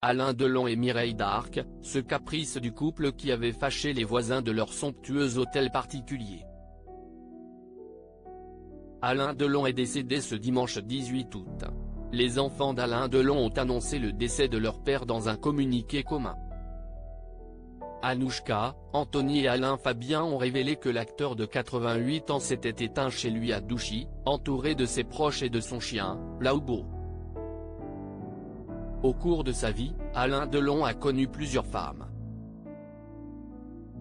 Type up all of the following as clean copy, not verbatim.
Alain Delon et Mireille Darc, ce caprice du couple qui avait fâché les voisins de leur somptueux hôtel particulier. Alain Delon est décédé ce dimanche 18 août. Les enfants d'Alain Delon ont annoncé le décès de leur père dans un communiqué commun. Anouchka, Anthony et Alain Fabien ont révélé que l'acteur de 88 ans s'était éteint chez lui à Douchy, entouré de ses proches et de son chien, Laoubo. Au cours de sa vie, Alain Delon a connu plusieurs femmes.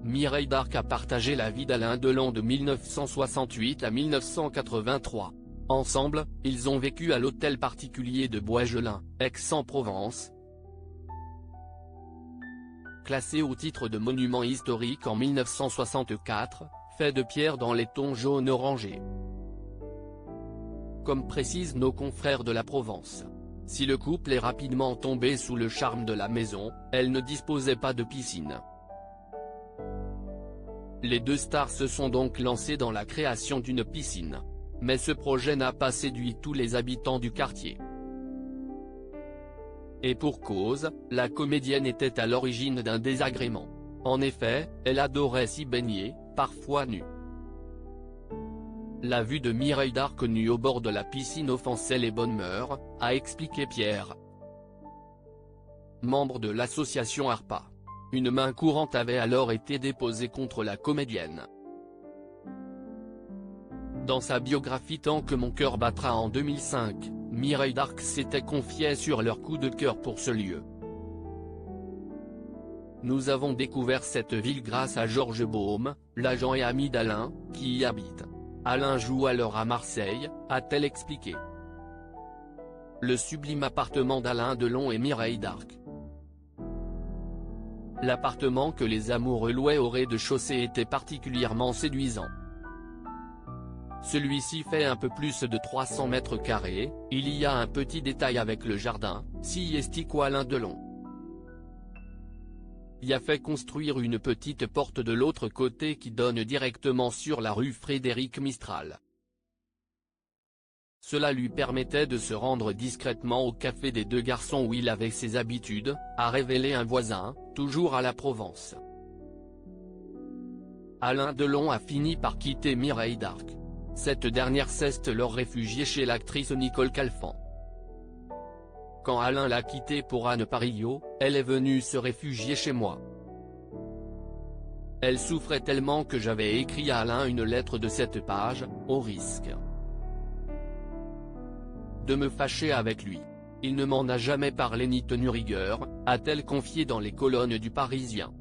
Mireille Darc a partagé la vie d'Alain Delon de 1968 à 1983. Ensemble, ils ont vécu à l'hôtel particulier de Boisgelin, Aix-en-Provence. Classé au titre de monument historique en 1964, fait de pierre dans les tons jaune-orangé. Comme précisent nos confrères de la Provence. Si le couple est rapidement tombé sous le charme de la maison, elle ne disposait pas de piscine. Les deux stars se sont donc lancés dans la création d'une piscine. Mais ce projet n'a pas séduit tous les habitants du quartier. Et pour cause, la comédienne était à l'origine d'un désagrément. En effet, elle adorait s'y baigner, parfois nue. La vue de Mireille Darc nue au bord de la piscine offensait les bonnes mœurs, a expliqué Pierre, membre de l'association ARPA. Une main courante avait alors été déposée contre la comédienne. Dans sa biographie Tant que mon cœur battra en 2005, Mireille Darc s'était confiée sur leur coup de cœur pour ce lieu. Nous avons découvert cette ville grâce à Georges Baume, l'agent et ami d'Alain, qui y habite. Alain joue alors à Marseille, a-t-elle expliqué. Le sublime appartement d'Alain Delon et Mireille Darc. L'appartement que les amoureux louaient au rez-de-chaussée était particulièrement séduisant. Celui-ci fait un peu plus de 300 mètres carrés, il y a un petit détail avec le jardin, si estico Alain Delon. Y a fait construire une petite porte de l'autre côté qui donne directement sur la rue Frédéric Mistral. Cela lui permettait de se rendre discrètement au café des deux garçons où il avait ses habitudes, a révélé un voisin, toujours à la Provence. Alain Delon a fini par quitter Mireille Darc. Cette dernière s'est alors réfugiée chez l'actrice Nicole Calfan. Quand Alain l'a quittée pour Anne Parillo, elle est venue se réfugier chez moi. Elle souffrait tellement que j'avais écrit à Alain une lettre de cette page, au risque de me fâcher avec lui. Il ne m'en a jamais parlé ni tenu rigueur, a-t-elle confié dans les colonnes du Parisien.